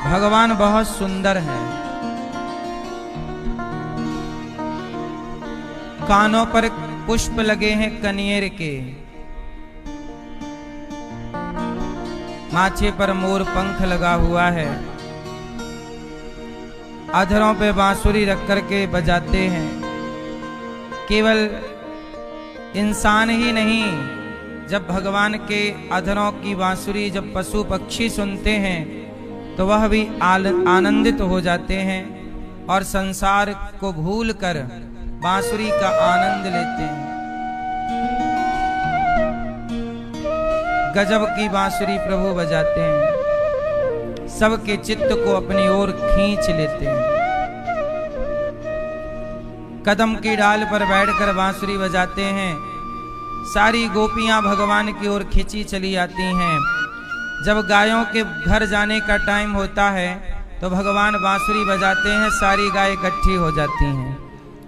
भगवान बहुत सुंदर हैं। कानों पर पुष्प लगे हैं कनियर के, माथे पर मोर पंख लगा हुआ है, अधरों पे बांसुरी रख करके बजाते हैं। केवल इंसान ही नहीं, जब भगवान के अधरों की बांसुरी जब पशु पक्षी सुनते हैं तो वह भी आनंदित हो जाते हैं और संसार को भूलकर बांसुरी का आनंद लेते हैं। गजब की बांसुरी प्रभु बजाते हैं, सबके चित्त को अपनी ओर खींच लेते हैं। कदम की डाल पर बैठकर बांसुरी बजाते हैं, सारी गोपियां भगवान की ओर खींची चली आती हैं। जब गायों के घर जाने का टाइम होता है तो भगवान बांसुरी बजाते हैं, सारी गाय इकट्ठी हो जाती हैं।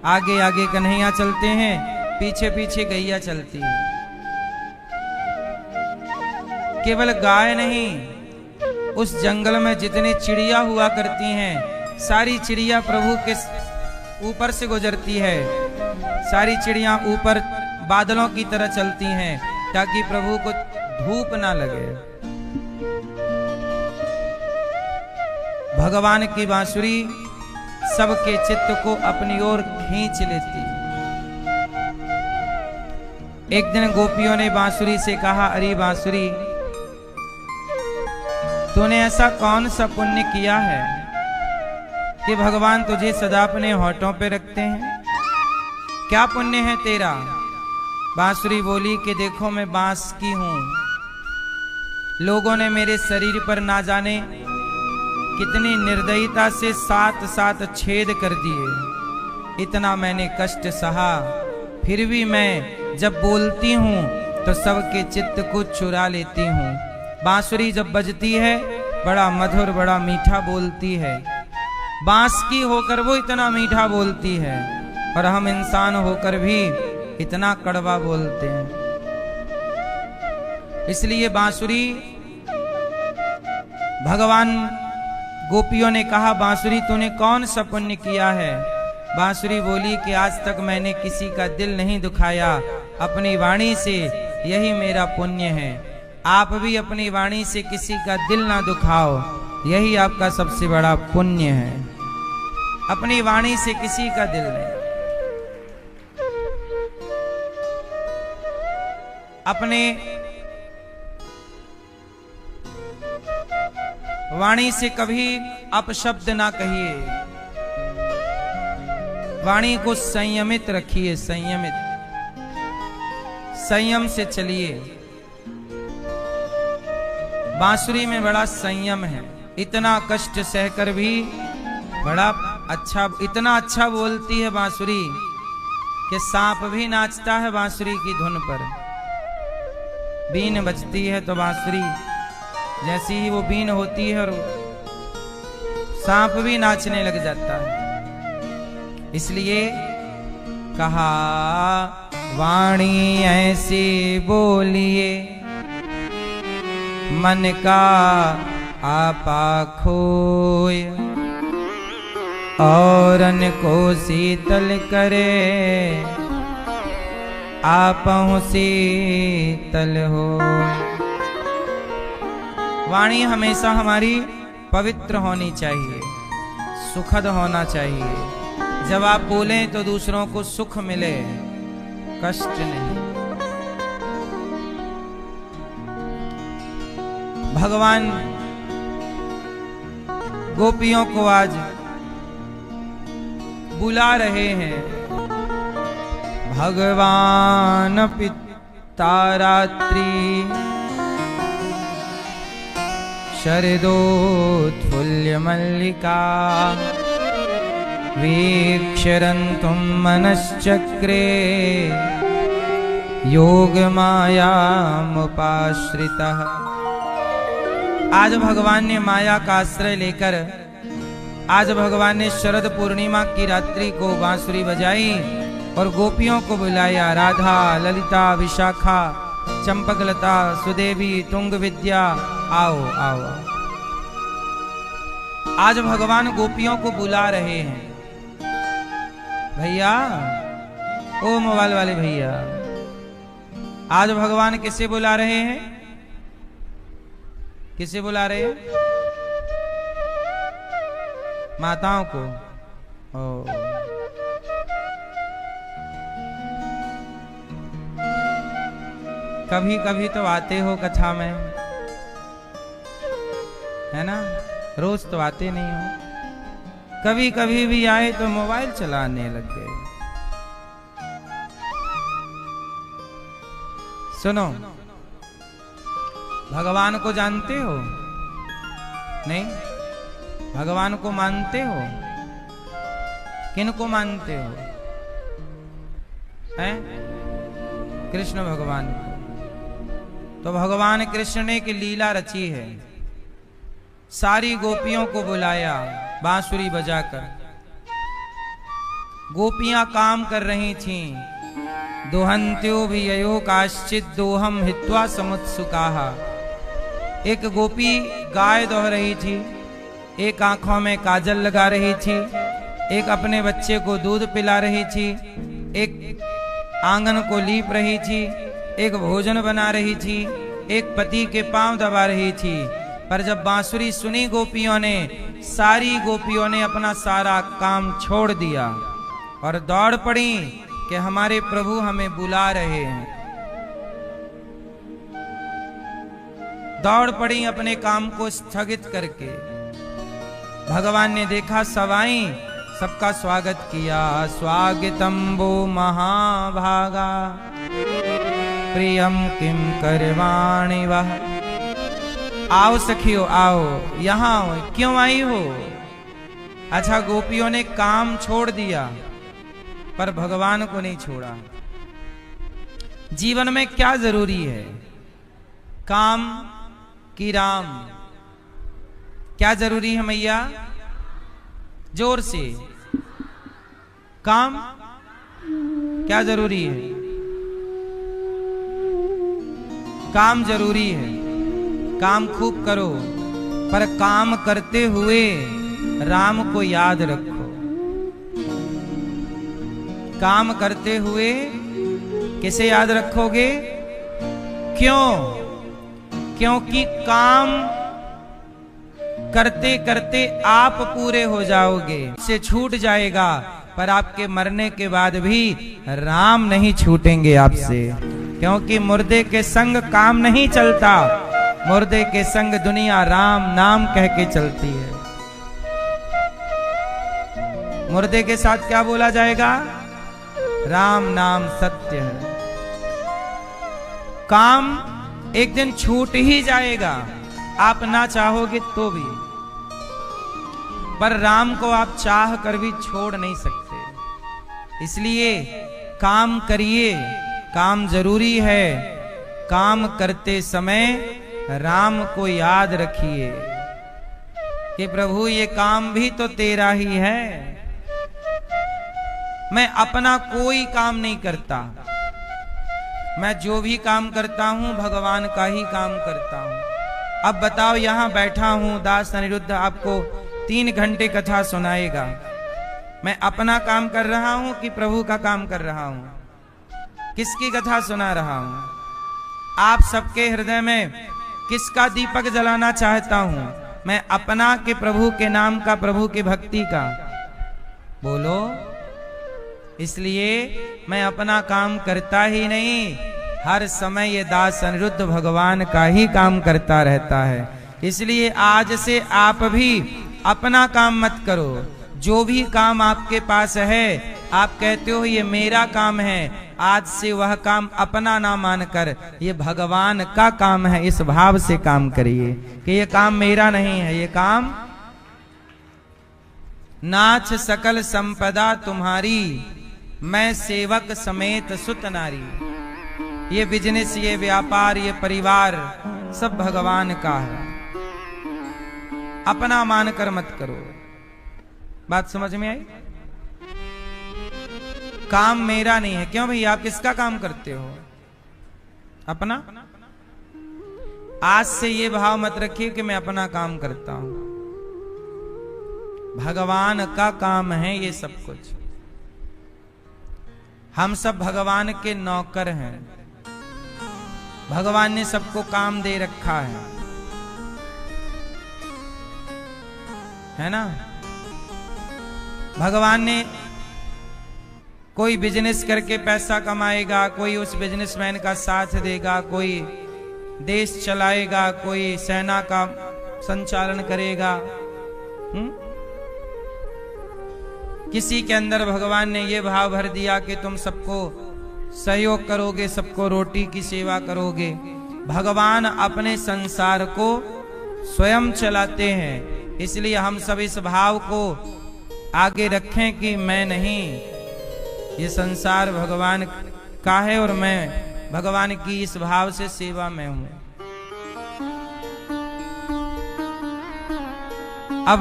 आगे आगे कन्हैया चलते हैं, पीछे पीछे गैया चलती है। केवल गाय नहीं, उस जंगल में जितनी चिड़िया हुआ करती हैं, सारी चिड़िया प्रभु के ऊपर से गुजरती है। सारी चिड़िया ऊपर बादलों की तरह चलती हैं ताकि प्रभु को धूप ना लगे। भगवान की बांसुरी सबके चित्त को अपनी ओर खींच लेती। एक दिन गोपियों ने बांसुरी से कहा, अरे बांसुरी, तूने ऐसा कौन सा पुण्य किया है कि भगवान तुझे सदा अपने होठों पे रखते हैं? क्या पुण्य है तेरा? बांसुरी बोली कि देखो, मैं बांस की हूं, लोगों ने मेरे शरीर पर ना जाने कितनी निर्दयता से 7 छेद कर दिए। इतना मैंने कष्ट सहा, फिर भी मैं जब बोलती हूं तो सबके चित्त को चुरा लेती हूं। बांसुरी जब बजती है बड़ा मधुर, बड़ा मीठा बोलती है। बांस की होकर वो इतना मीठा बोलती है और हम इंसान होकर भी इतना कड़वा बोलते हैं। इसलिए बांसुरी, भगवान गोपियों ने कहा, बांसुरी तूने कौन सा पुण्य किया है? बांसुरी बोली कि आज तक मैंने किसी का दिल नहीं दुखाया, अपनी वाणी से यही मेरा पुण्य है। आप भी अपनी वाणी से किसी का दिल ना दुखाओ, यही आपका सबसे बड़ा पुण्य है। अपनी वाणी से किसी का दिल नहीं, अपने वाणी से कभी अपशब्द ना कहिए, वाणी को संयमित रखिए, संयम से चलिए। बांसुरी में बड़ा संयम है, इतना कष्ट सहकर भी बड़ा अच्छा, इतना अच्छा बोलती है बांसुरी कि सांप भी नाचता है बांसुरी की धुन पर। बीन बजती है तो बांसुरी, जैसी ही वो बीन होती है और सांप भी नाचने लग जाता है। इसलिए कहा, वाणी ऐसी बोलिए मन का आपा खोय, औरन को शीतल करे आपहु शीतल हो। वाणी हमेशा हमारी पवित्र होनी चाहिए, सुखद होना चाहिए। जब आप बोलें तो दूसरों को सुख मिले, कष्ट नहीं। भगवान गोपियों को आज बुला रहे हैं। भगवान पिता रात्रि शरदोत्फुल्य मल्लिका, वीक्षरन्तुं मनश्चक्रे योग मायामुपाश्रितः। आज भगवान ने माया का आश्रय लेकर, आज भगवान ने शरद पूर्णिमा की रात्रि को बांसुरी बजाई और गोपियों को बुलाया। राधा, ललिता, विशाखा, चंपकलता, सुदेवी, तुंग विद्या, आओ आओ। आज भगवान गोपियों को बुला रहे हैं। भैया, ओ मोबाइल वाले भैया, आज भगवान किसे बुला रहे हैं? किसे बुला रहे हैं? माताओं को। ओ कभी कभी तो आते हो कथा में, है ना? रोज तो आते नहीं हो। कभी कभी भी आए तो मोबाइल चलाने लग गए। सुनो, भगवान को जानते हो? नहीं? भगवान को मानते हो? किन को मानते हो? हैं? कृष्ण भगवान को। तो भगवान कृष्ण ने की लीला रची है। सारी गोपियों को बुलाया बांसुरी बजाकर। गोपियां काम कर रही थीं। दोहंत्यो भी अयो काश्चित दोहम हित्वा समुत्सुकाहा। एक गोपी गाय दोह रही थी, एक आंखों में काजल लगा रही थी, एक अपने बच्चे को दूध पिला रही थी, एक आंगन को लीप रही थी, एक भोजन बना रही थी, एक पति के पांव दबा रही थी। पर जब बांसुरी सुनी गोपियों ने, सारी गोपियों ने अपना सारा काम छोड़ दिया और दौड़ पड़ी कि हमारे प्रभु हमें बुला रहे हैं। दौड़ पड़ी अपने काम को स्थगित करके। भगवान ने देखा सब आई, सबका स्वागत किया। स्वागतम वो महाभागा प्रियम किम करवाणि वह। आओ सखियो आओ, यहां आओ। क्यों आई हो? अच्छा, गोपियों ने काम छोड़ दिया पर भगवान को नहीं छोड़ा। जीवन में क्या जरूरी है? काम की राम? क्या जरूरी है मैया? जोर से। काम क्या जरूरी है? काम जरूरी है। काम खूब करो, पर काम करते हुए राम को याद रखो। काम करते हुए किसे याद रखोगे? क्यों? क्योंकि काम करते करते आप पूरे हो जाओगे, से छूट जाएगा, पर आपके मरने के बाद भी राम नहीं छूटेंगे आपसे। क्योंकि मुर्दे के संग काम नहीं चलता, मुर्दे के संग दुनिया राम नाम कह के चलती है। मुर्दे के साथ क्या बोला जाएगा? राम नाम सत्य है। काम एक दिन छूट ही जाएगा, आप ना चाहोगे तो भी, पर राम को आप चाह कर भी छोड़ नहीं सकते। इसलिए काम करिए, काम जरूरी है। काम करते समय राम को याद रखिए कि प्रभु ये काम भी तो तेरा ही है। मैं अपना कोई काम नहीं करता, मैं जो भी काम करता हूं भगवान का ही काम करता हूं। अब बताओ, यहां बैठा हूं, दास अनिरुद्ध आपको 3 घंटे कथा सुनाएगा। मैं अपना काम कर रहा हूं कि प्रभु का काम कर रहा हूं? किसकी कथा सुना रहा हूं? आप सबके हृदय में किसका दीपक जलाना चाहता हूं? मैं अपना के प्रभु के नाम का, प्रभु की भक्ति का? बोलो। इसलिए मैं अपना काम करता ही नहीं, हर समय ये दास अनिरुद्ध भगवान का ही काम करता रहता है। इसलिए आज से आप भी अपना काम मत करो। जो भी काम आपके पास है, आप कहते हो ये मेरा काम है, आज से वह काम अपना ना मानकर ये भगवान का काम है, इस भाव से काम करिए कि ये काम मेरा नहीं है, ये काम नाथ सकल संपदा तुम्हारी, मैं सेवक समेत सुत नारी। ये बिजनेस, ये व्यापार, ये परिवार सब भगवान का है, अपना मानकर मत करो। बात समझ में आई? काम मेरा नहीं है। क्यों भैया, आप किसका काम करते हो? अपना। आज से ये भाव मत रखिए कि मैं अपना काम करता हूं। भगवान का काम है ये सब कुछ। हम सब भगवान के नौकर हैं। भगवान ने सबको काम दे रखा है ना। भगवान ने कोई बिजनेस करके पैसा कमाएगा, कोई उस बिजनेसमैन का साथ देगा, कोई देश चलाएगा, कोई सेना का संचालन करेगा। किसी के अंदर भगवान ने ये भाव भर दिया कि तुम सबको सहयोग करोगे, सबको रोटी की सेवा करोगे। भगवान अपने संसार को स्वयं चलाते हैं, इसलिए हम सब इस भाव को आगे रखें कि मैं नहीं, ये संसार भगवान का है और मैं भगवान की इस भाव से सेवा में हूं। अब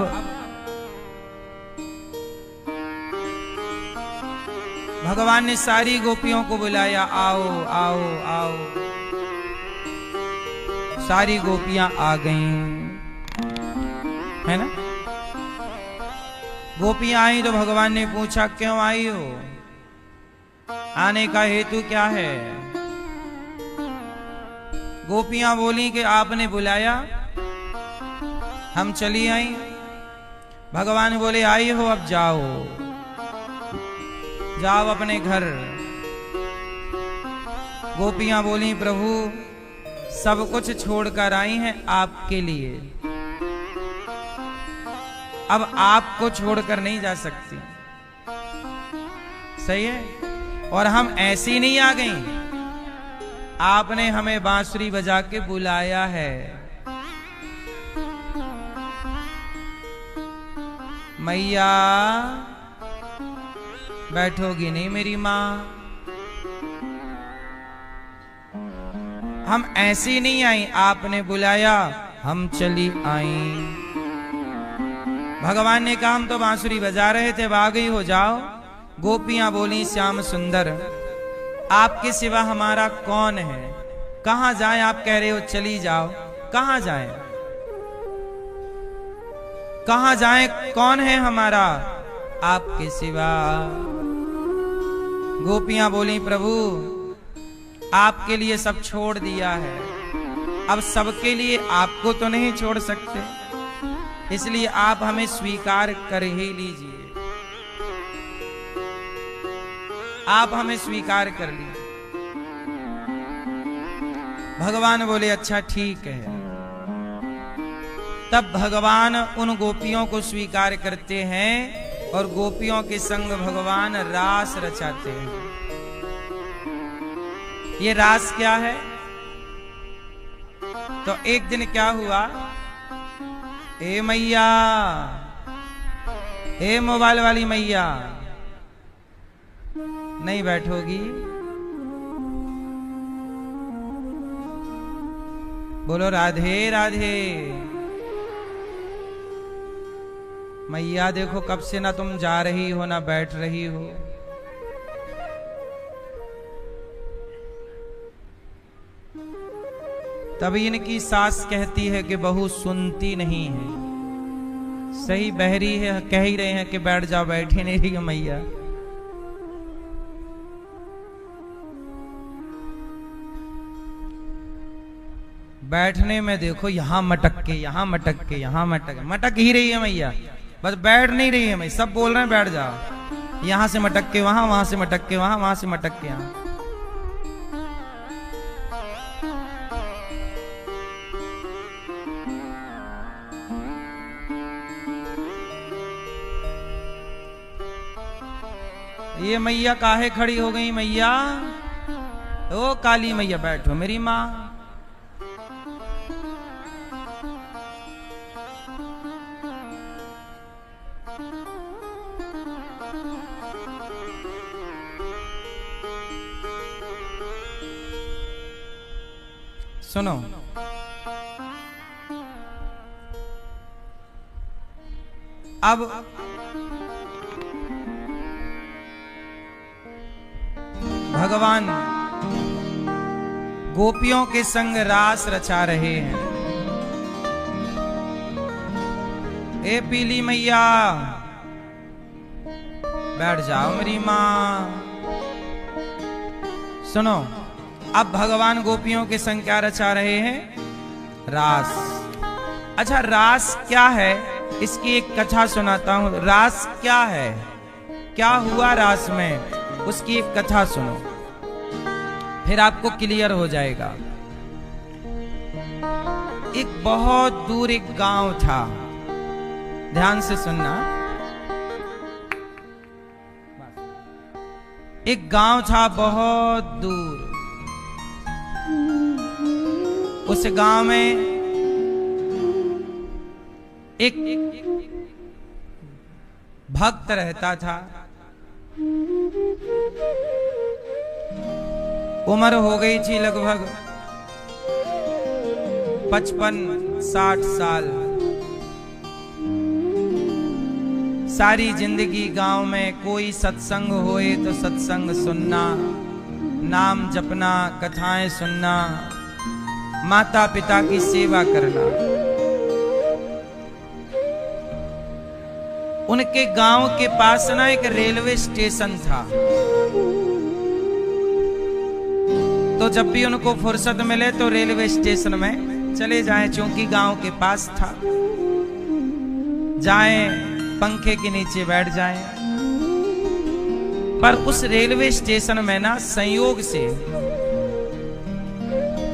भगवान ने सारी गोपियों को बुलाया, आओ आओ आओ। सारी गोपियां आ गईं, है ना। गोपियां आई तो भगवान ने पूछा क्यों आई हो, आने का हेतु क्या है। गोपियां बोली कि आपने बुलाया, हम चली आई। भगवान बोले आई हो, अब जाओ, जाओ अपने घर। गोपियां बोली प्रभु सब कुछ छोड़कर आई हैं आपके लिए, अब आपको छोड़कर नहीं जा सकती। सही है। और हम ऐसी नहीं आ गई, आपने हमें बांसुरी बजा के बुलाया है। मैया बैठोगी नहीं मेरी मां, हम ऐसी नहीं आई, आपने बुलाया हम चली आई। भगवान ने कहा हम तो बांसुरी बजा रहे थे, आ गई हो, जाओ। गोपियां बोली श्याम सुंदर आपके सिवा हमारा कौन है, कहां जाएं। आप कह रहे हो चली जाओ, कहां जाएं, कहां जाएं, कौन है हमारा आपके सिवा। गोपियां बोली प्रभु आपके लिए सब छोड़ दिया है, अब सबके लिए आपको तो नहीं छोड़ सकते, इसलिए आप हमें स्वीकार कर ही लीजिए, आप हमें स्वीकार कर लीजिए। भगवान बोले अच्छा ठीक है। तब भगवान उन गोपियों को स्वीकार करते हैं और गोपियों के संग भगवान रास रचाते हैं। ये रास क्या है। तो एक दिन क्या हुआ, ए मैया, ए मोबाइल वाली मैया, नहीं बैठोगी, बोलो राधे राधे। मैया देखो कब से ना तुम जा रही हो ना बैठ रही हो। तभी इनकी सास कहती है कि बहू सुनती नहीं है, सही बहरी है, कह ही रहे हैं कि बैठ जाओ, बैठी नहीं रही है मैया। बैठने में देखो यहां मटक के, यहां मटक के, यहां मटक ही रही है मैया, बस बैठ नहीं रही है। मैं सब बोल रहे हैं बैठ जाओ, यहां से मटक के वहां, वहां से मटक के वहां, वहां से मटक के यहां। ये मैया काहे खड़ी हो गई मैया, ओ काली मैया बैठो मेरी माँ। सुनो, अब भगवान गोपियों के संग रास रचा रहे हैं। ए पीली मैया बैठ जाओ मेरी माँ। सुनो, अब भगवान गोपियों के संग क्या रचा रहे हैं? रास। अच्छा, रास क्या है इसकी एक कथा सुनाता हूं। रास क्या है, क्या हुआ रास में, उसकी एक कथा सुनो, फिर आपको क्लियर हो जाएगा। एक बहुत दूर एक गांव था, ध्यान से सुनना। एक गांव था बहुत दूर। उस गांव में एक भक्त रहता था। उम्र हो गई थी लगभग 55-60 साल। सारी जिंदगी गांव में कोई सत्संग होए तो सत्संग सुनना, नाम जपना, कथाएं सुनना, माता पिता की सेवा करना। उनके गांव के पास ना एक रेलवे स्टेशन था। तो जब भी उनको फुर्सत मिले तो रेलवे स्टेशन में चले जाएं, क्योंकि गांव के पास था। जाएं, पंखे के नीचे बैठ जाएं। पर उस रेलवे स्टेशन में ना संयोग से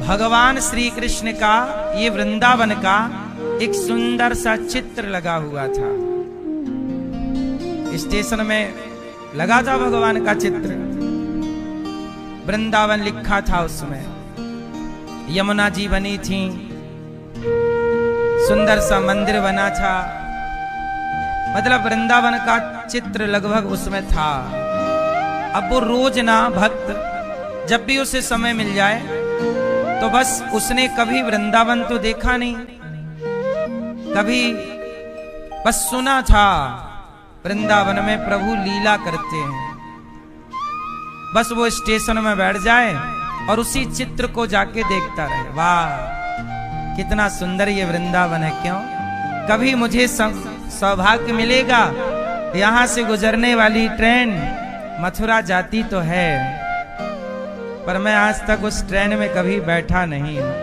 भगवान श्री कृष्ण का, ये वृंदावन का एक सुंदर सा चित्र लगा हुआ था। स्टेशन में लगा था भगवान का चित्र, वृंदावन लिखा था उसमें। यमुना जी बनी थी, सुंदर सा मंदिर बना था, मतलब वृंदावन का चित्र लगभग उसमें था। अब वो रोज ना भक्त जब भी उसे समय मिल जाए तो बस उसने कभी वृंदावन तो देखा नहीं, कभी बस सुना था वृंदावन में प्रभु लीला करते हैं। बस वो स्टेशन में बैठ जाए और उसी चित्र को जाके देखता रहे। वाह, कितना सुंदर ये वृंदावन है। क्यों, कभी मुझे सौभाग्य मिलेगा, यहां से गुजरने वाली ट्रेन मथुरा जाती तो है, पर मैं आज तक उस ट्रेन में कभी बैठा नहीं हूं।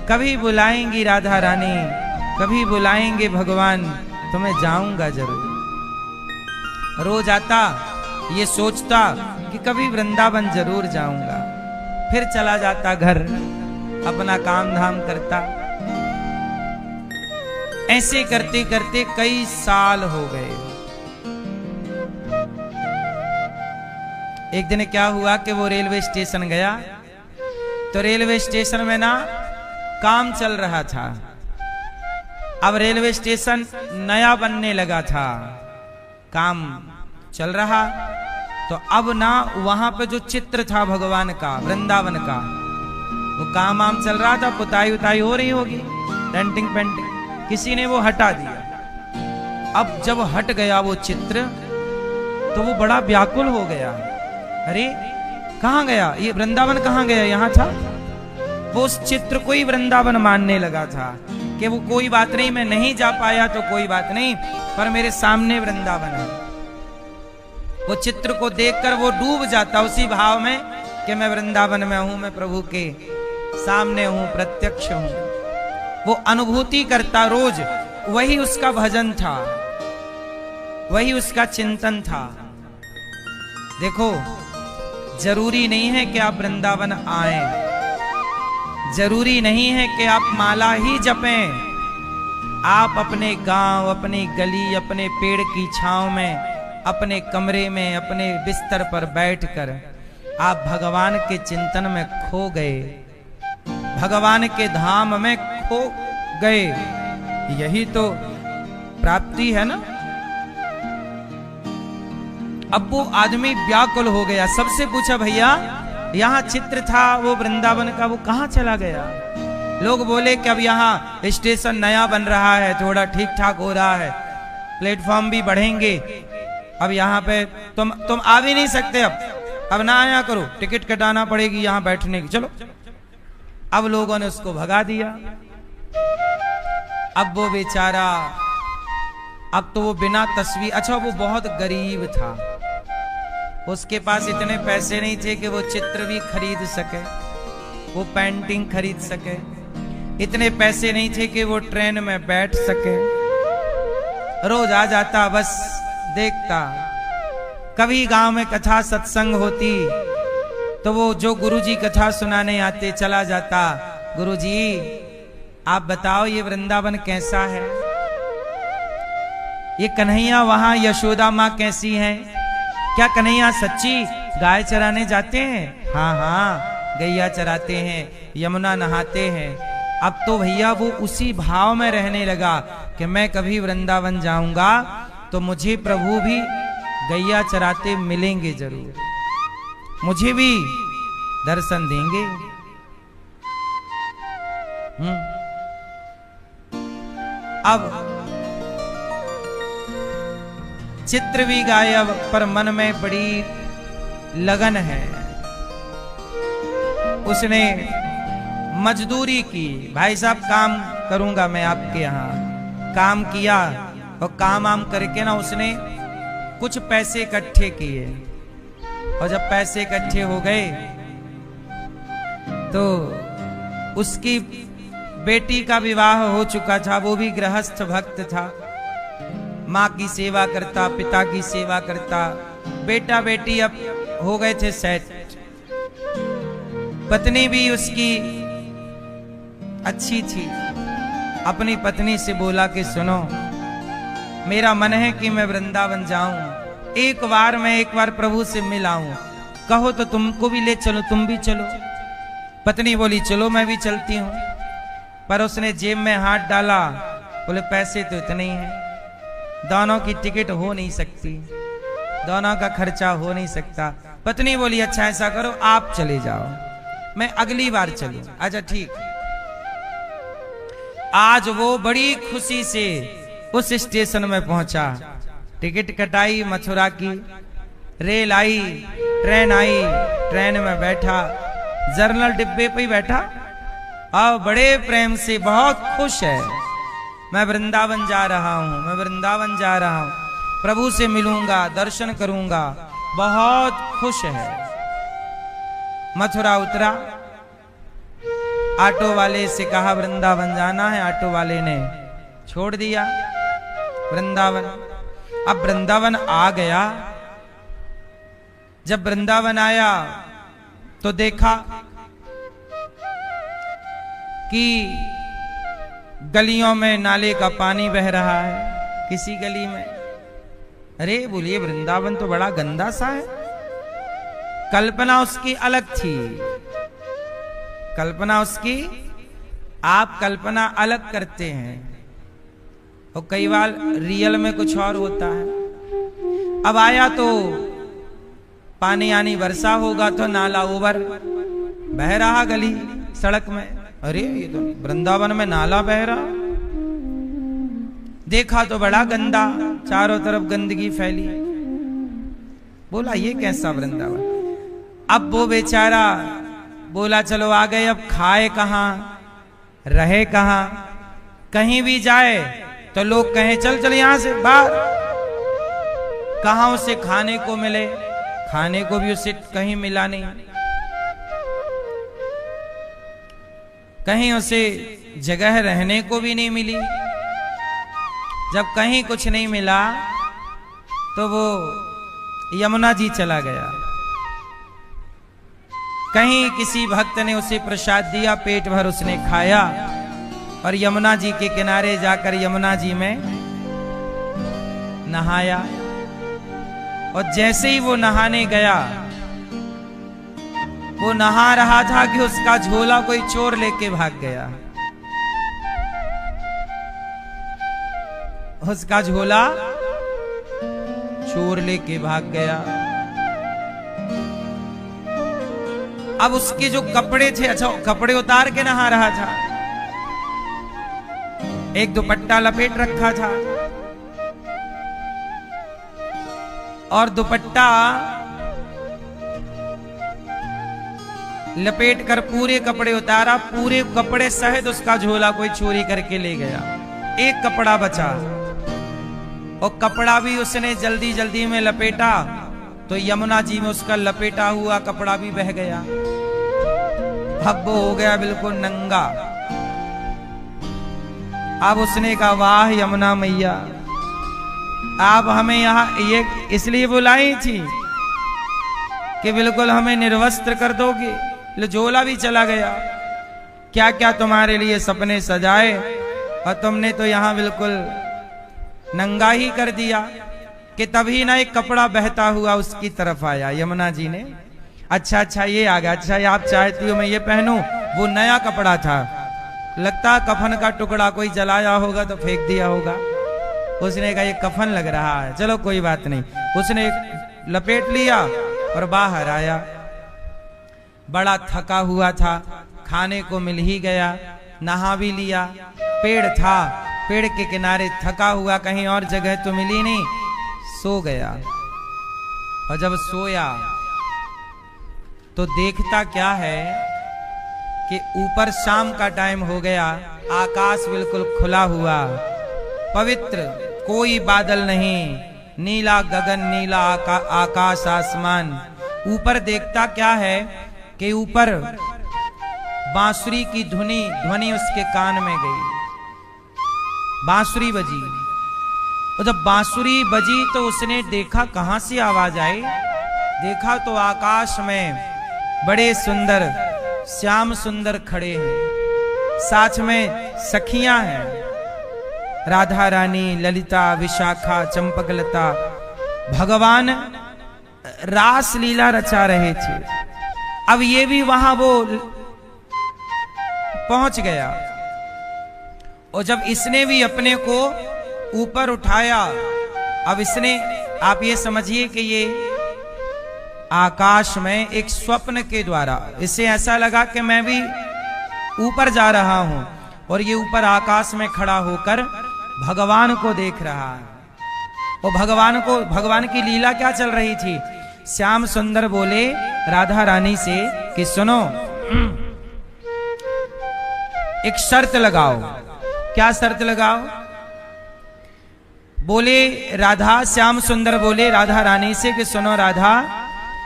कभी बुलाएंगी राधा रानी, कभी बुलाएंगे भगवान, तो मैं जाऊंगा जरूर। रोज आता ये सोचता कि कभी वृंदावन जरूर जाऊंगा, फिर चला जाता घर, अपना काम धाम करता। ऐसे करते करते कई साल हो गए। एक दिन क्या हुआ कि वो रेलवे स्टेशन गया, तो रेलवे स्टेशन में ना काम चल रहा था। अब रेलवे स्टेशन नया बनने लगा था, काम चल रहा, तो अब ना वहां पे जो चित्र था भगवान का, वृंदावन का, वो काम आम चल रहा था, पुताई उताई हो रही होगी, डेंटिंग पेंटिंग, किसी ने वो हटा दिया। अब जब हट गया वो चित्र तो वो बड़ा व्याकुल हो गया। अरे कहां गया ये वृंदावन, कहां गया, यहां था। वो उस चित्र को ही वृंदावन मानने लगा था कि वो कोई बात नहीं, मैं नहीं जा पाया तो कोई बात नहीं, पर मेरे सामने वृंदावन है। वो चित्र को देखकर वो डूब जाता उसी भाव में कि मैं वृंदावन में हूं, मैं प्रभु के सामने हूं, प्रत्यक्ष हूं। वो अनुभूति करता रोज, वही उसका भजन था, वही उसका चिंतन था। देखो, जरूरी नहीं है कि आप वृंदावन आए, जरूरी नहीं है कि आप माला ही जपें। आप अपने गांव, अपनी गली, अपने पेड़ की छांव में, अपने कमरे में, अपने बिस्तर पर बैठकर आप भगवान के चिंतन में खो गए, भगवान के धाम में खो गए। यही तो प्राप्ति है ना। अब वो आदमी व्याकुल हो गया, सबसे पूछा, भैया यहाँ चित्र था वो वृंदावन का, वो कहाँ चला गया। लोग बोले कि अब यहाँ स्टेशन नया बन रहा है, थोड़ा ठीक ठाक हो रहा है, प्लेटफॉर्म भी बढ़ेंगे, अब यहाँ पे तुम आ भी नहीं सकते, अब ना आया करो, टिकट कटाना पड़ेगी यहाँ बैठने की, चलो। अब लोगों ने उसको भगा दिया। अब वो बेचारा अब तो वो बिना तस्वीर, अच्छा वो बहुत गरीब था, उसके पास इतने पैसे नहीं थे कि वो चित्र भी खरीद सके, वो पेंटिंग खरीद सके, इतने पैसे नहीं थे कि वो ट्रेन में बैठ सके। रोज आ जाता, बस देखता। कभी गांव में कथा सत्संग होती तो वो जो गुरुजी कथा सुनाने आते चला जाता, गुरुजी आप बताओ ये वृंदावन कैसा है, ये कन्हैया वहां यशोदा माँ कैसी है, क्या कन्हैया सच्ची गाय चराने जाते हैं? हाँ हाँ गैया चराते हैं, यमुना नहाते हैं। अब तो भैया वो उसी भाव में रहने लगा कि मैं कभी वृंदावन जाऊंगा तो मुझे प्रभु भी गैया चराते मिलेंगे, जरूर मुझे भी दर्शन देंगे। अब चित्र भी गायब, पर मन में बड़ी लगन है। उसने मजदूरी की, भाई साहब काम करूंगा मैं आपके यहाँ, काम किया और काम आम करके ना उसने कुछ पैसे इकट्ठे किए, और जब पैसे इकट्ठे हो गए तो उसकी बेटी का विवाह हो चुका था, वो भी गृहस्थ भक्त था, माँ की सेवा करता, पिता की सेवा करता, बेटा बेटी अब हो गए थे सेट। पत्नी भी उसकी अच्छी थी। अपनी पत्नी से बोला कि सुनो, मेरा मन है कि मैं वृंदावन जाऊं, एक बार प्रभु से मिल आऊं, कहो तो तुमको भी ले चलो, तुम भी चलो। पत्नी बोली चलो मैं भी चलती हूं, पर उसने जेब में हाथ डाला, बोले पैसे तो इतने ही हैं, दोनों की टिकट हो नहीं सकती, दोनों का खर्चा हो नहीं सकता। पत्नी बोली अच्छा ऐसा करो आप चले जाओ, मैं अगली बार चलूं। अच्छा ठीक। आज वो बड़ी खुशी से उस स्टेशन में पहुंचा, टिकट कटाई मथुरा की, रेल आई, ट्रेन आई, ट्रेन में बैठा, जर्नल डिब्बे पे ही बैठा और बड़े प्रेम से बहुत खुश है, मैं वृंदावन जा रहा हूं, मैं वृंदावन जा रहा हूं, प्रभु से मिलूंगा, दर्शन करूंगा, बहुत खुश है। मथुरा उतरा, ऑटो वाले से कहा वृंदावन जाना है, ऑटो वाले ने छोड़ दिया वृंदावन। अब वृंदावन आ गया, जब वृंदावन आया तो देखा कि गलियों में नाले का पानी बह रहा है, किसी गली में। अरे बोलिए वृंदावन तो बड़ा गंदा सा है। कल्पना उसकी अलग थी, कल्पना उसकी, आप कल्पना अलग करते हैं और कई बार रियल में कुछ और होता है। अब आया तो पानी आनी वर्षा होगा तो नाला ओवर बह रहा गली सड़क में। अरे ये तो वृंदावन में नाला बह रहा, देखा तो बड़ा गंदा, चारों तरफ गंदगी फैली। बोला ये कैसा वृंदावन। अब वो बेचारा बोला चलो आ गए, अब खाए कहां, रहे कहां, कहीं भी जाए तो लोग कहें चल चल यहां से बाहर, कहां उसे खाने को मिले, खाने को भी उसे कहीं मिला नहीं, कहीं उसे जगह रहने को भी नहीं मिली। जब कहीं कुछ नहीं मिला तो वो यमुना जी चला गया, कहीं किसी भक्त ने उसे प्रसाद दिया, पेट भर उसने खाया और यमुना जी के किनारे जाकर यमुना जी में नहाया। और जैसे ही वो नहाने गया, वो नहा रहा था कि उसका झोला कोई चोर लेके भाग गया। उसका झोला चोर लेके भाग गया। अब उसके जो कपड़े थे, अच्छा कपड़े उतार के नहा रहा था, एक दुपट्टा लपेट रखा था और दुपट्टा लपेट कर पूरे कपड़े उतारा, पूरे कपड़े सहित उसका झोला कोई चोरी करके ले गया, एक कपड़ा बचा। और कपड़ा भी उसने जल्दी जल्दी में लपेटा तो यमुना जी में उसका लपेटा हुआ कपड़ा भी बह गया। अब वो हो गया बिल्कुल नंगा। अब उसने कहा वाह यमुना मैया, आप हमें यहाँ ये इसलिए बुलाई थी कि बिल्कुल हमें निर्वस्त्र कर दोगे। झोला भी चला गया, क्या क्या तुम्हारे लिए सपने सजाए और तुमने तो यहाँ बिल्कुल नंगा ही कर दिया। कि तभी ना एक कपड़ा बहता हुआ उसकी तरफ आया। यमुना जी ने अच्छा अच्छा ये आ गया, अच्छा ये आप चाहती हो मैं ये पहनूं। वो नया कपड़ा था, लगता कफन का टुकड़ा कोई जलाया होगा तो फेंक दिया होगा। उसने कहा ये कफन लग रहा है, चलो कोई बात नहीं। उसने लपेट लिया और बाहर आया। बड़ा थका हुआ था, खाने को मिल ही गया, नहा भी लिया। पेड़ था, पेड़ के किनारे थका हुआ, कहीं और जगह तो मिली नहीं, सो गया। और जब सोया तो देखता क्या है कि ऊपर शाम का टाइम हो गया, आकाश बिल्कुल खुला हुआ, पवित्र, कोई बादल नहीं, नीला गगन, नीला आकाश, आसमान। ऊपर देखता क्या है कि ऊपर बांसुरी की ध्वनि उसके कान में गई। बांसुरी बजी, और जब बांसुरी बजी तो उसने देखा कहां से आवाज आई। देखा तो आकाश में बड़े सुंदर श्याम सुंदर खड़े हैं, साथ में सखियां हैं, राधा रानी, ललिता, विशाखा, चंपकलता। भगवान रास लीला रचा रहे थे। अब ये भी वहां वो पहुंच गया, और जब इसने भी अपने को ऊपर उठाया, अब इसने, आप ये समझिए कि ये आकाश में एक स्वप्न के द्वारा इसे ऐसा लगा कि मैं भी ऊपर जा रहा हूं, और ये ऊपर आकाश में खड़ा होकर भगवान को देख रहा है। और भगवान की लीला क्या चल रही थी। श्याम सुंदर बोले राधा रानी से कि सुनो, एक शर्त लगाओ। क्या शर्त लगाओ? बोले राधा, श्याम सुंदर बोले राधा रानी से कि सुनो राधा,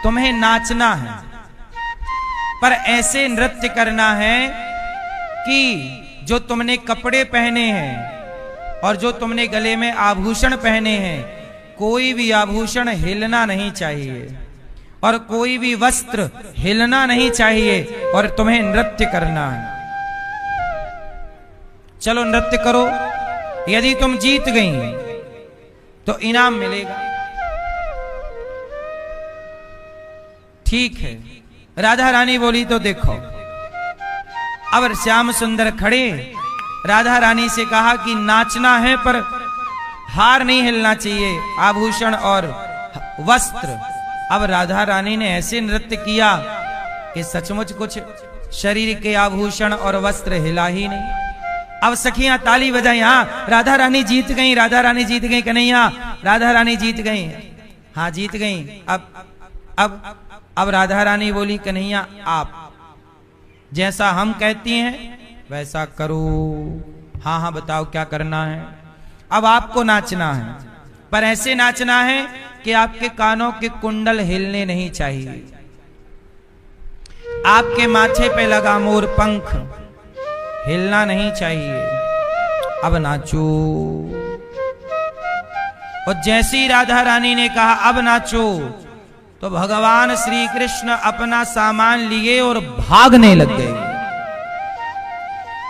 तुम्हें नाचना है, पर ऐसे नृत्य करना है कि जो तुमने कपड़े पहने हैं और जो तुमने गले में आभूषण पहने हैं, कोई भी आभूषण हिलना नहीं चाहिए और कोई भी वस्त्र हिलना नहीं चाहिए, और तुम्हें नृत्य करना है। चलो नृत्य करो, यदि तुम जीत गई तो इनाम मिलेगा। ठीक है, राधा रानी बोली तो देखो। अब श्याम सुंदर खड़े, राधा रानी से कहा कि नाचना है पर हार नहीं हिलना चाहिए, आभूषण और वस्त्र। अब राधा रानी ने ऐसे नृत्य किया कि सचमुच कुछ शरीर के आभूषण और वस्त्र हिला ही नहीं। अब सखियां ताली बजाई, हाँ राधा रानी जीत गई, राधा रानी जीत गई, कन्हैया राधा रानी जीत गई, हाँ जीत गई। अब राधा रानी बोली कन्हैया आप जैसा हम कहती हैं वैसा करो। हाँ हाँ बताओ क्या करना है। अब आपको नाचना है, पर ऐसे नाचना है कि आपके कानों के कुंडल हिलने नहीं चाहिए, आपके माथे पे लगा मोर पंख हिलना नहीं चाहिए। अब नाचो। और जैसी राधा रानी ने कहा अब नाचो, तो भगवान श्री कृष्ण अपना सामान लिए और भागने लग गए।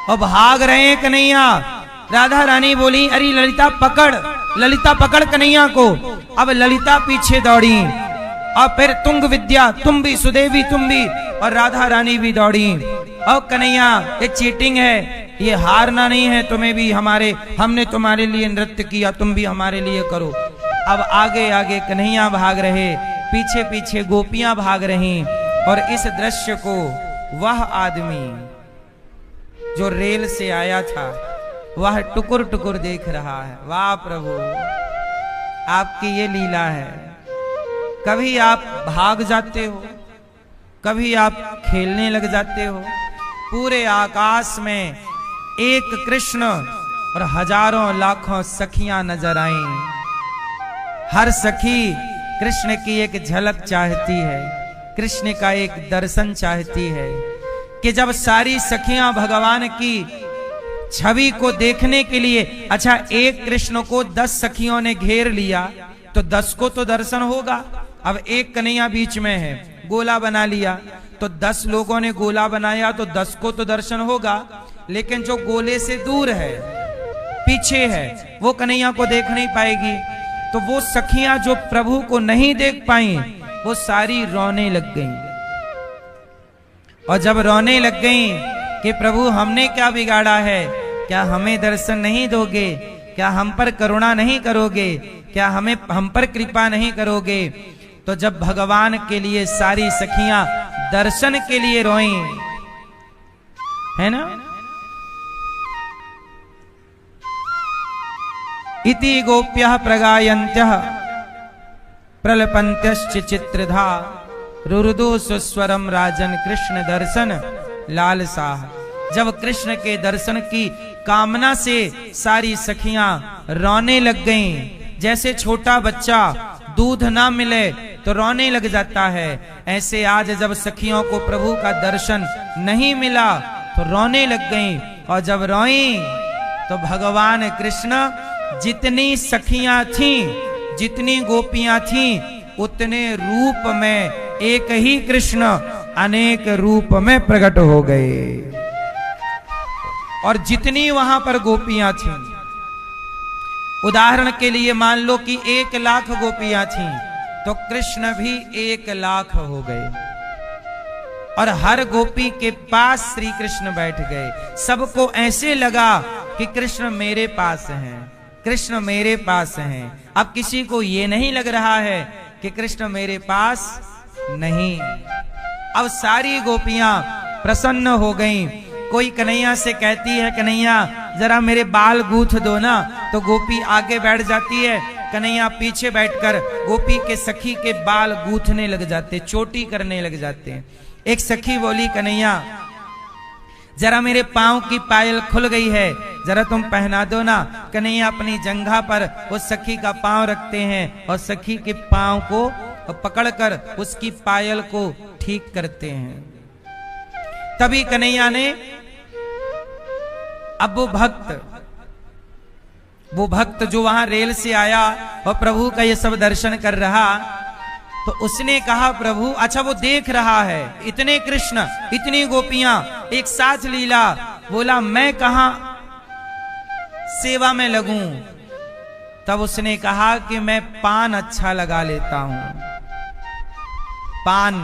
और भाग रहे हैं कन्हैया। राधा रानी बोली अरे ललिता पकड़, ललिता पकड़ कन्हैया को। अब ललिता पीछे दौड़ी, और फिर तुंग विद्या तुम भी, सुदेवी तुम भी, और राधा रानी भी दौड़ी। और कन्हैया ये चीटिंग है, ये हारना नहीं है, तुम्हें भी हमने तुम्हारे लिए नृत्य किया, तुम भी हमारे लिए करो। अब आगे आगे कन्हैया भाग रहे, पीछे पीछे गोपियां भाग रही, और इस दृश्य को वह आदमी जो रेल से आया था वह टुकुर टुकुर देख रहा है। वाह प्रभु, आपकी ये लीला है। कभी आप भाग जाते हो, कभी आप खेलने लग जाते हो। पूरे आकाश में एक कृष्ण और हजारों लाखों सखियां नजर आईं, हर सखी कृष्ण की एक झलक चाहती है, कृष्ण का एक दर्शन चाहती है। कि जब सारी सखियां भगवान की छवि को देखने के लिए, अच्छा एक कृष्ण को 10 सखियों ने घेर लिया तो 10 को तो दर्शन होगा। अब एक कन्हैया बीच में है, गोला बना लिया तो 10 लोगों ने गोला बनाया तो 10 को तो दर्शन होगा। लेकिन जो गोले से दूर है, पीछे है, वो कन्हैया को देख नहीं पाएगी। तो वो सखियां जो प्रभु को नहीं देख पाई, वो सारी रोने लग गईं। और जब रोने लग गईं कि प्रभु हमने क्या बिगाड़ा है, क्या हमें दर्शन नहीं दोगे, क्या हम पर करुणा नहीं करोगे, क्या हम पर कृपा नहीं करोगे। तो जब भगवान के लिए सारी सखियां दर्शन के लिए रोईं, है ना। इति गोप्यः प्रगायन्त्यः प्रलपन्त्यश्च चित्रधा रुरुदु सुस्वरम राजन कृष्ण दर्शन लालसाः। जब कृष्ण के दर्शन की कामना से सारी सखियां रोने लग गईं, जैसे छोटा बच्चा दूध ना मिले तो रोने लग जाता है, ऐसे आज जब सखियों को प्रभु का दर्शन नहीं मिला तो रोने लग गईं। और जब रोईं तो भगवान कृष्ण जितनी सखियां थीं, जितनी गोपियां थीं, उतने रूप में एक ही कृष्ण अनेक रूप में प्रकट हो गए। और जितनी वहां पर गोपियां थीं, उदाहरण के लिए मान लो कि 1 लाख गोपियां थीं, तो कृष्ण भी 1 लाख हो गए। और हर गोपी के पास श्री कृष्ण बैठ गए। सबको ऐसे लगा कि कृष्ण मेरे पास हैं, कृष्ण मेरे पास हैं। अब किसी को ये नहीं लग रहा है कि कृष्ण मेरे पास नहीं। अब सारी गोपियां प्रसन्न हो गईं। कोई कन्हैया से कहती है, कन्हैया जरा मेरे बाल गूंथ दो ना, तो गोपी आगे बैठ जाती है, कन्हैया पीछे बैठकर गोपी के सखी के बाल गूंथने लग जाते, चोटी करने लग जाते हैं। एक सखी बोली, कन्हैया जरा मेरे पांव की पायल खुल गई है, जरा तुम पहना दो ना। कन्हैया अपनी जंघा पर उस सखी का पांव रखते हैं और सखी के पांव को पकड़कर उसकी पायल को ठीक करते हैं। तभी कन्हैया ने, अब वो भक्त जो वहां रेल से आया और प्रभु का ये सब दर्शन कर रहा, तो उसने कहा, प्रभु अच्छा वो देख रहा है इतने कृष्ण इतनी गोपियां एक साथ लीला, बोला मैं कहां सेवा में लगूं। तब उसने कहा कि मैं पान अच्छा लगा लेता हूं। पान,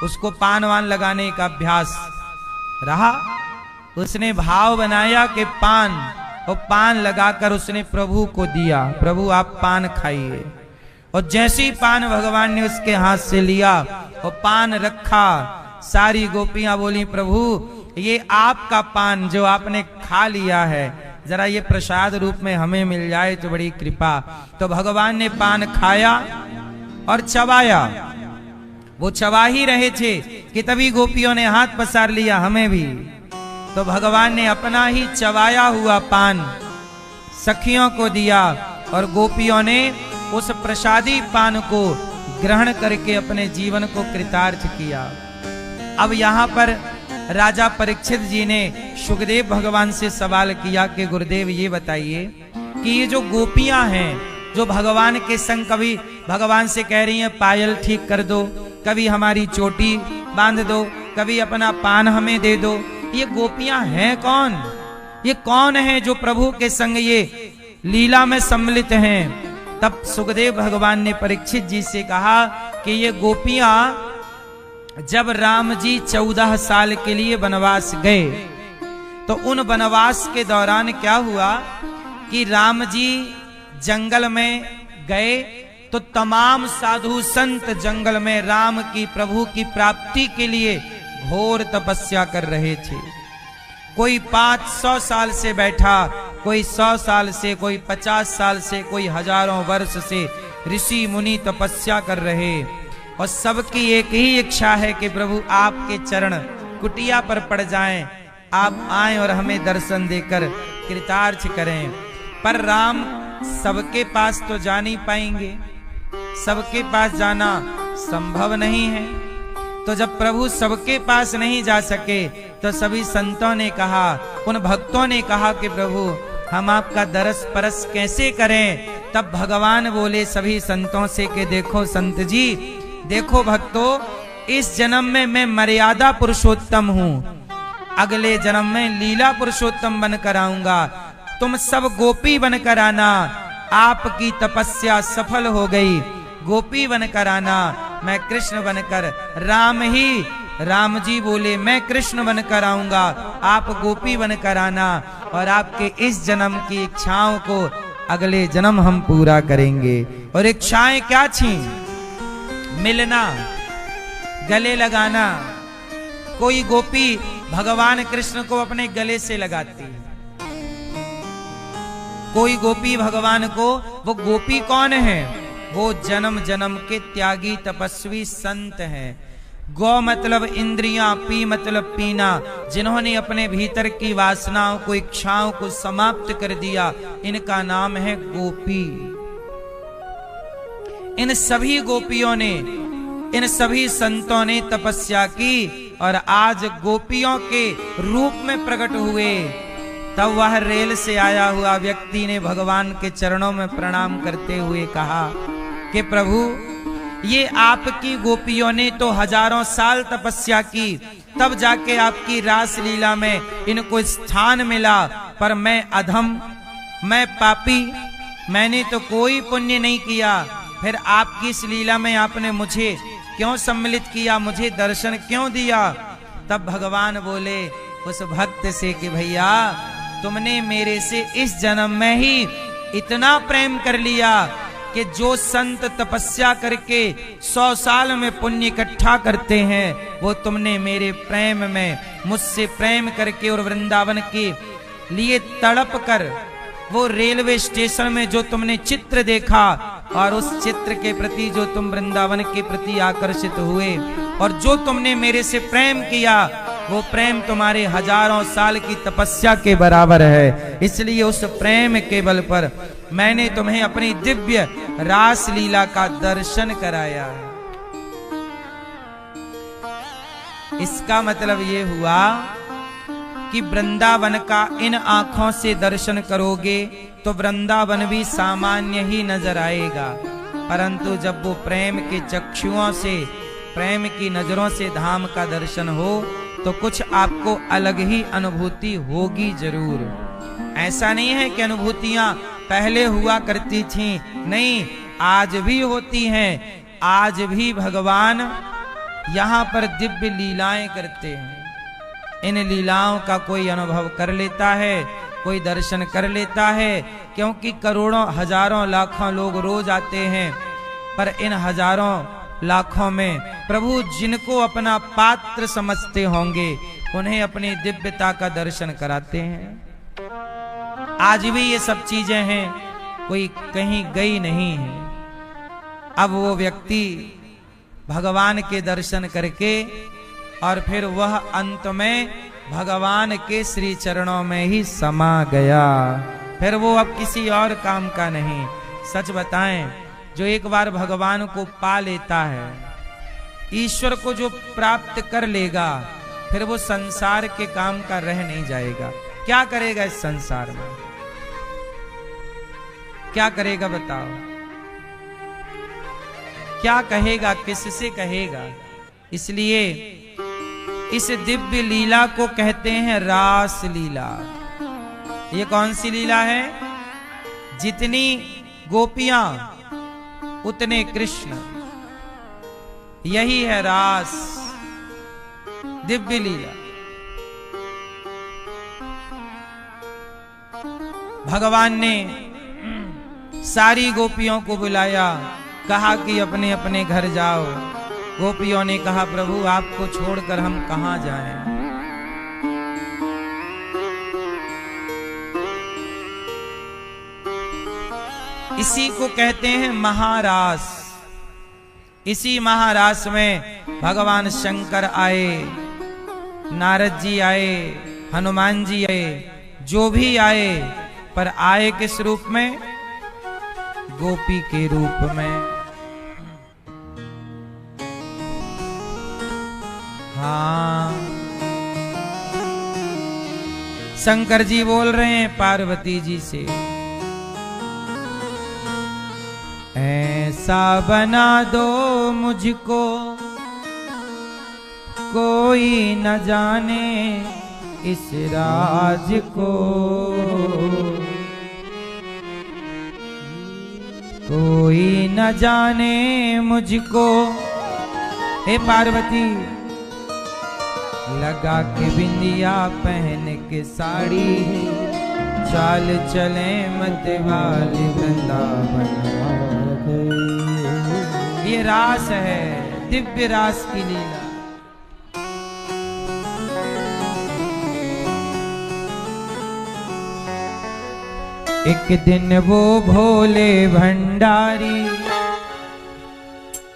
उसको पान वान लगाने का अभ्यास रहा। उसने भाव बनाया कि पान, और पान लगाकर उसने प्रभु को दिया, प्रभु आप पान खाइए। और जैसे ही पान भगवान ने उसके हाथ से लिया और पान रखा, सारी गोपियां बोली, प्रभु ये आपका पान जो आपने खा लिया है, जरा ये प्रसाद रूप में हमें मिल जाए तो बड़ी कृपा। तो भगवान ने पान खाया और चबाया। वो चबा ही रहे थे कि तभी गोपियों ने हाथ पसार लिया, हमें भी। तो भगवान ने अपना ही चबाया हुआ पान सखियों को दिया और गोपियों ने उस प्रसादी पान को ग्रहण करके अपने जीवन को कृतार्थ किया। अब यहाँ पर राजा परीक्षित जी ने सुखदेव भगवान से सवाल किया कि गुरुदेव ये बताइए कि ये जो गोपियां हैं जो भगवान के संग कभी भगवान से कह रही हैं पायल ठीक कर दो, कभी हमारी चोटी बांध दो, कभी अपना पान हमें दे दो, ये गोपियां हैं कौन? ये कौन है जो प्रभु के संग ये लीला में सम्मिलित हैं? तब सुखदेव भगवान ने परीक्षित जी से कहा कि ये गोपियां जब राम जी 14 साल के लिए वनवास गए, तो उन वनवास के दौरान क्या हुआ कि राम जी जंगल में गए तो तमाम साधु संत जंगल में राम की प्रभु की प्राप्ति के लिए घोर तपस्या कर रहे थे। कोई 500 साल से बैठा, कोई 100 साल से, कोई 50 साल से, कोई हजारों वर्ष से ऋषि मुनि तपस्या कर रहे, और सबकी एक ही इच्छा है कि प्रभु आपके चरण कुटिया पर पड़ जाएं, आप आएं और हमें दर्शन देकर कृतार्थ करें। पर राम सबके पास तो जा नहीं पाएंगे, सबके पास जाना संभव नहीं है। तो जब प्रभु सबके पास नहीं जा सके तो सभी संतों ने कहा, उन भक्तों ने कहा कि प्रभु हम आपका दरस परस कैसे करें। तब भगवान बोले सभी संतों से कि देखो संत जी, देखो भक्तों, इस जन्म में मैं मर्यादा पुरुषोत्तम हूँ, अगले जन्म में लीला पुरुषोत्तम बनकर आऊंगा। तुम सब गोपी बनकर आना, आपकी तपस्या सफल हो गई, गोपी बनकर आना। मैं कृष्ण बनकर, राम जी बोले मैं कृष्ण बनकर आऊंगा, आप गोपी बनकर आना, और आपके इस जन्म की इच्छाओं को अगले जन्म हम पूरा करेंगे। और इच्छाएं क्या थी? मिलना, गले लगाना। कोई गोपी भगवान कृष्ण को अपने गले से लगाती है, कोई गोपी भगवान को, वो गोपी कौन है? वो जन्म जन्म के त्यागी तपस्वी संत हैं। गौ मतलब इंद्रियां, पी मतलब पीना, जिन्होंने अपने भीतर की वासनाओं को, इच्छाओं को समाप्त कर दिया, इनका नाम है गोपी। इन सभी गोपियों ने, इन सभी संतों ने तपस्या की और आज गोपियों के रूप में प्रकट हुए। तब वह रेल से आया हुआ व्यक्ति ने भगवान के चरणों में प्रणाम करते हुए कहा कि प्रभु, ये आपकी गोपियों ने तो हजारों साल तपस्या की, तब जाके आपकी रास लीला में इनको स्थान मिला, पर मैं अधम, मैं पापी, मैंने तो कोई पुण्य नहीं किया, फिर आपकी इस लीला में आपने मुझे क्यों सम्मिलित किया, मुझे दर्शन क्यों दिया? तब भगवान बोले उस भक्त से कि भैया, तुमने मेरे से इस जन्म में ही इतना प्रेम कर लिया कि जो संत तपस्या करके 100 साल में पुण्य इकट्ठा करते हैं, वो तुमने मेरे प्रेम में मुझसे प्रेम करके और वृंदावन के लिए तड़प कर, वो रेलवे स्टेशन में जो तुमने चित्र देखा और उस चित्र के प्रति जो तुम वृंदावन के प्रति आकर्षित हुए और जो तुमने मेरे से प्रेम किया, वो प्रेम तुम्हारे हजारों साल की तपस्या के बराबर है। इसलिए उस प्रेम के बल पर मैंने तुम्हें अपनी दिव्य रास लीला का दर्शन कराया है। इसका मतलब ये हुआ कि वृंदावन का इन आंखों से दर्शन करोगे तो वृंदावन भी सामान्य ही नजर आएगा, परंतु जब वो प्रेम के चक्षुओं से, प्रेम की नजरों से धाम का दर्शन हो तो कुछ आपको अलग ही अनुभूति होगी जरूर। ऐसा नहीं है कि अनुभूतियां पहले हुआ करती थी, नहीं, आज भी होती हैं। आज भी भगवान यहाँ पर दिव्य लीलाएं करते हैं। इन लीलाओं का कोई अनुभव कर लेता है, कोई दर्शन कर लेता है, क्योंकि करोड़ों, हजारों, लाखों लोग रोज आते हैं, पर इन हजारों लाखों में प्रभु जिनको अपना पात्र समझते होंगे, उन्हें अपनी दिव्यता का दर्शन कराते हैं। आज भी ये सब चीजें हैं, कोई कहीं गई नहीं है। अब वो व्यक्ति भगवान के दर्शन करके और फिर वह अंत में भगवान के श्री चरणों में ही समा गया, फिर वो अब किसी और काम का नहीं। सच बताएं, जो एक बार भगवान को पा लेता है, ईश्वर को जो प्राप्त कर लेगा, फिर वो संसार के काम का रह नहीं जाएगा। क्या करेगा इस संसार में? क्या करेगा बताओ? क्या कहेगा, किससे कहेगा? इसलिए इस दिव्य लीला को कहते हैं रास लीला। ये कौन सी लीला है? जितनी गोपियां उतने कृष्ण, यही है रास, दिव्य लीला। भगवान ने सारी गोपियों को बुलाया, कहा कि अपने अपने घर जाओ। गोपियों ने कहा प्रभु आपको छोड़कर हम कहां जाएं? इसी को कहते हैं महारास। इसी महारास में भगवान शंकर आए, नारद जी आए, हनुमान जी आए, जो भी आए, पर आए किस रूप में? गोपी के रूप में। हाँ, शंकर जी बोल रहे हैं पार्वती जी से, ऐसा बना दो मुझको कोई न जाने इस राज को, कोई न जाने मुझको। हे पार्वती, लगा के बिंदिया पहन के साड़ी, चाल चले मत वाली वृंदावन। ये रास है, दिव्य रास की लीला। एक दिन वो भोले भंडारी,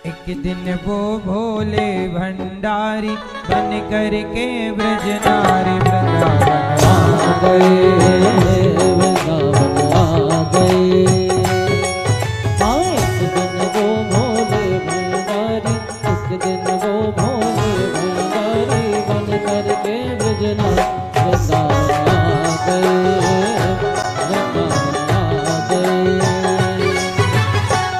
एक दिन वो भोले भंडारी बन करके ब्रज नारी वृंदावन आ गए, वृंदावन आ गए। एक दिन वो भोले भंडारी, एक दिन वो भोले भंडारी बन करके ब्रज नारी वृंदावन आ गए।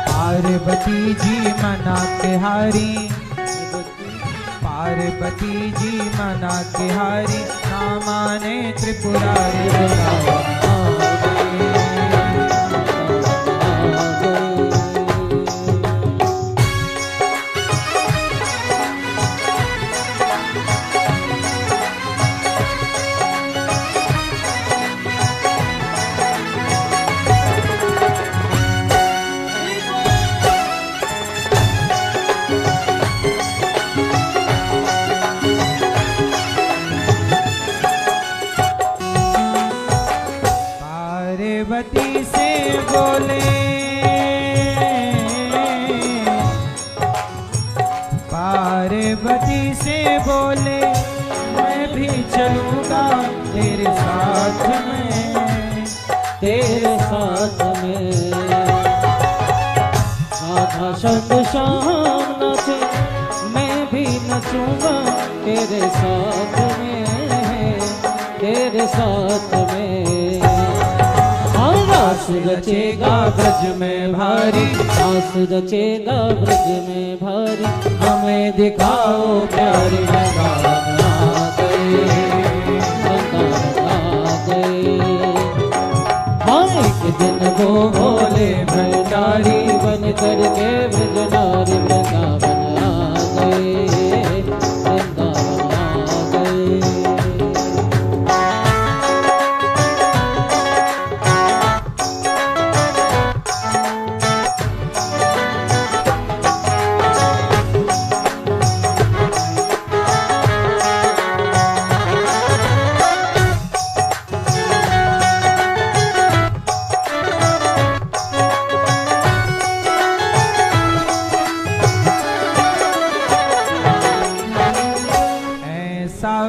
पार्वती जी मना के हारी, पार्वती जी मना के हारी, ना माने त्रिपुरारी पार्वती से बोले, पार्वती से बोले मैं भी चलूंगा तेरे साथ में, तेरे साथ में। राधा शब्द श्याम नाचे, मैं भी नचूंगा तेरे साथ में, तेरे साथ में। रास रचेगा ब्रज में भारी, रास रचेगा ब्रज में भारी, हमें दिखाओ प्यारी वृंदावन आ गए, वृंदावन आ गए। हाँ, एक दिन वो भोले भंडारी बन करके ब्रज नारी वृंदावन आ गए, वृंदावन आ गए।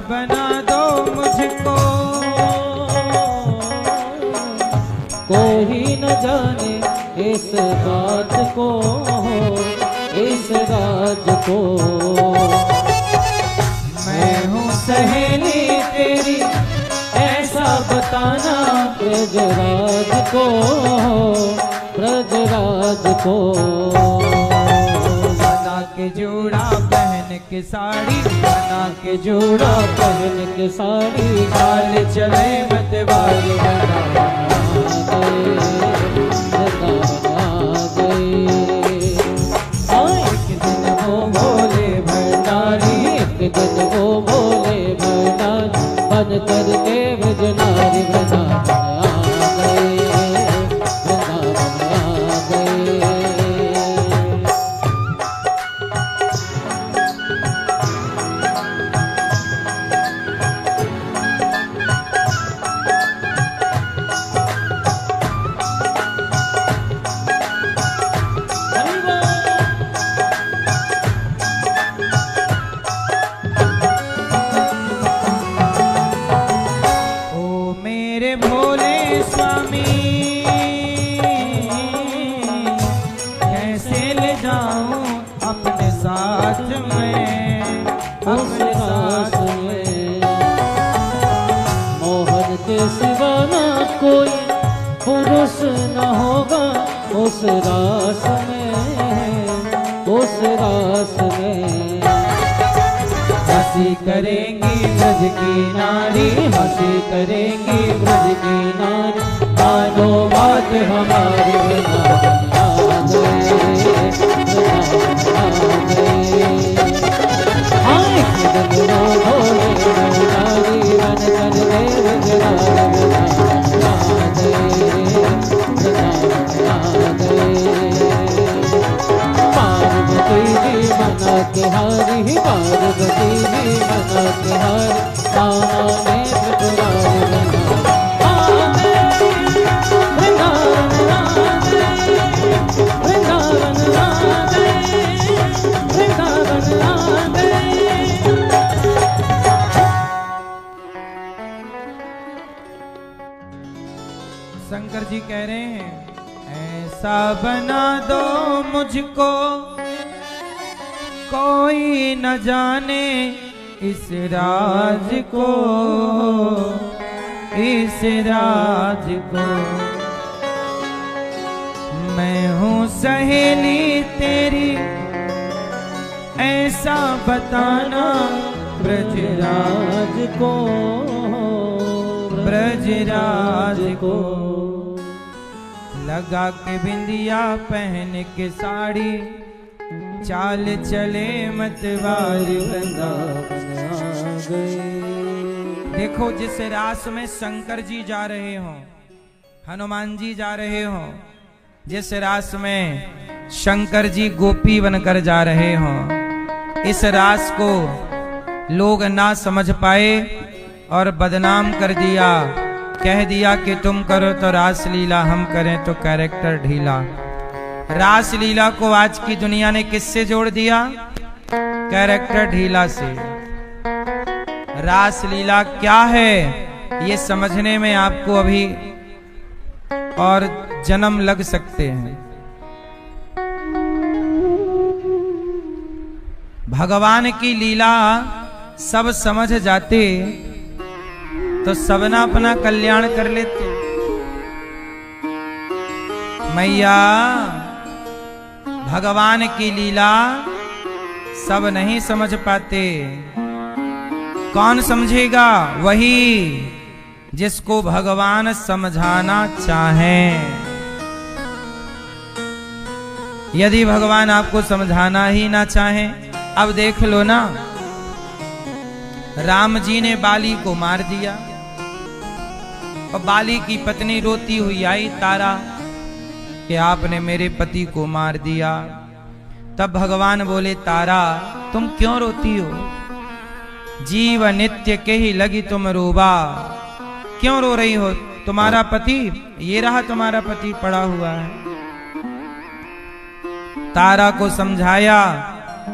बना दो मुझको कोई न जाने इस बात को, इस राज को। मैं हूँ सहेली तेरी ऐसा बताना, ब्रजराज को, ब्रजराज को। बना के जोड़ा पहन के साड़ी, बना के जोड़ा पहन के साड़ी, चाल चले मत वाली एक दिन वो भोले भंडारी, एक दिन वो भोले भंडारी बन करके ब्रज नारी वृंदावन आ गए, वृंदावन आ गए। उस रास में हंसी करेंगी ब्रज की नारी, हंसी करेंगी ब्रज की नारी, मानो बात हमारी वृंदावन आ गए, मना के हारी, पार्वती जी मना के हारी, ताना में त्रिपुरारी शंकर जी कह रहे हैं, ऐसा बना दो मुझको कोई न जाने इस राज को, इस राज को। मैं हूँ सहेली तेरी ऐसा बताना ब्रजराज को, ब्रजराज को। लगा के बिंदिया पहन के साड़ी, चाल चले मतवारी वृंदावन आ गए। देखो जिस रास में शंकर जी जा रहे हो, हनुमान जी जा रहे हो, जिस रास में शंकर जी गोपी बनकर जा रहे हो, इस रास को लोग ना समझ पाए और बदनाम कर दिया, कह दिया कि तुम करो तो रास लीला, हम करें तो कैरेक्टर ढीला। रास लीला को आज की दुनिया ने किससे जोड़ दिया? कैरेक्टर ढीला से। रास लीला क्या है ये समझने में आपको अभी और जन्म लग सकते हैं। भगवान की लीला सब समझ जाते तो सबना अपना कल्याण कर लेते। मैया भगवान की लीला सब नहीं समझ पाते। कौन समझेगा? वही जिसको भगवान समझाना चाहें। यदि भगवान आपको समझाना ही ना चाहें, अब देख लो ना, राम जी ने बाली को मार दिया और बाली की पत्नी रोती हुई आई तारा कि आपने मेरे पति को मार दिया। तब भगवान बोले, तारा तुम क्यों रोती हो? जीव नित्य के ही लगी तुम रोबा, क्यों रो रही हो? तुम्हारा पति, ये रहा तुम्हारा पति पड़ा हुआ है। तारा को समझाया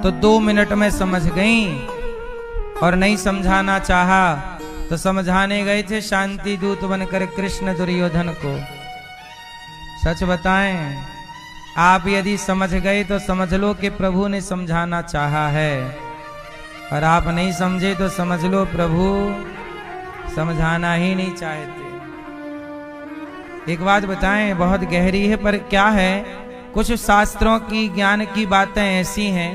तो 2 मिनट में समझ गई, और नहीं समझाना चाहा तो समझाने गए थे शांति दूत बनकर कृष्ण दुर्योधन को। सच बताएं, आप यदि समझ गए तो समझ लो कि प्रभु ने समझाना चाहा है, और आप नहीं समझे तो समझ लो प्रभु समझाना ही नहीं चाहते। एक बात बताएं, बहुत गहरी है पर क्या है, कुछ शास्त्रों की ज्ञान की बातें ऐसी हैं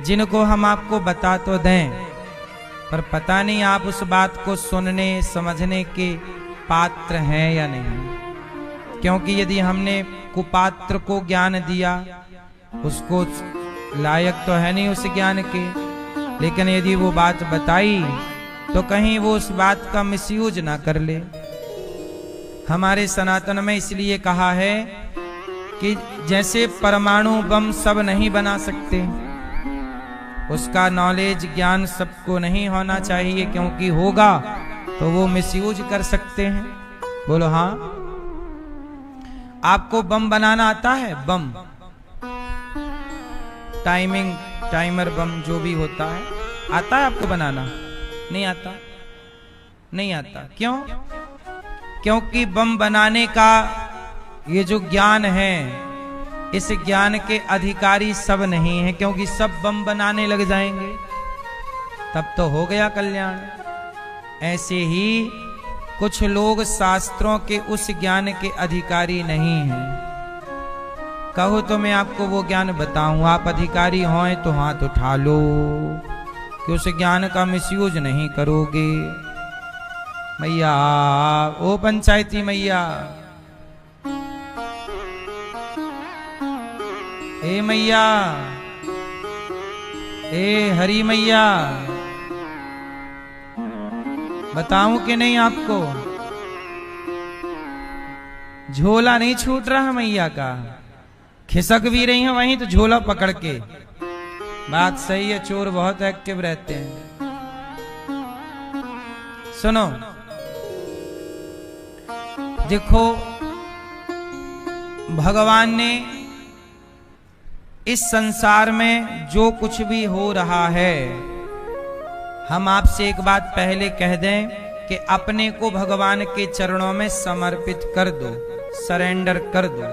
जिनको हम आपको बता तो दें, पर पता नहीं आप उस बात को सुनने समझने के पात्र हैं या नहीं। क्योंकि यदि हमने कुपात्र को ज्ञान दिया, उसको लायक तो है नहीं उस ज्ञान के, लेकिन यदि वो बात बताई तो कहीं वो उस बात का मिसयूज ना कर ले। हमारे सनातन में इसलिए कहा है कि जैसे परमाणु बम सब नहीं बना सकते, उसका नॉलेज ज्ञान सबको नहीं होना चाहिए, क्योंकि होगा तो वो मिसयूज कर सकते हैं। बोलो हाँ। आपको बम बनाना आता है? बम, टाइमर बम जो भी होता है, आता है आपको बनाना? नहीं आता, नहीं आता। क्यों? क्योंकि बम बनाने का ये जो ज्ञान है, इस ज्ञान के अधिकारी सब नहीं है, क्योंकि सब बम बनाने लग जाएंगे तब तो हो गया कल्याण। ऐसे ही कुछ लोग शास्त्रों के उस ज्ञान के अधिकारी नहीं हैं। कहो तो मैं आपको वो ज्ञान बताऊं। आप अधिकारी हों तो हाथ उठा लो कि उस ज्ञान का मिसयूज नहीं करोगे। मैया, ओ पंचायती मैया, ए मैया, ए हरी मैया, बताऊं कि नहीं आपको? झोला नहीं छूट रहा मैया का, खिसक भी रही है वहीं तो झोला पकड़ के। बात सही है, चोर बहुत एक्टिव रहते हैं। सुनो, देखो भगवान ने इस संसार में जो कुछ भी हो रहा है, हम आपसे एक बात पहले कह दें कि अपने को भगवान के चरणों में समर्पित कर दो, सरेंडर कर दो।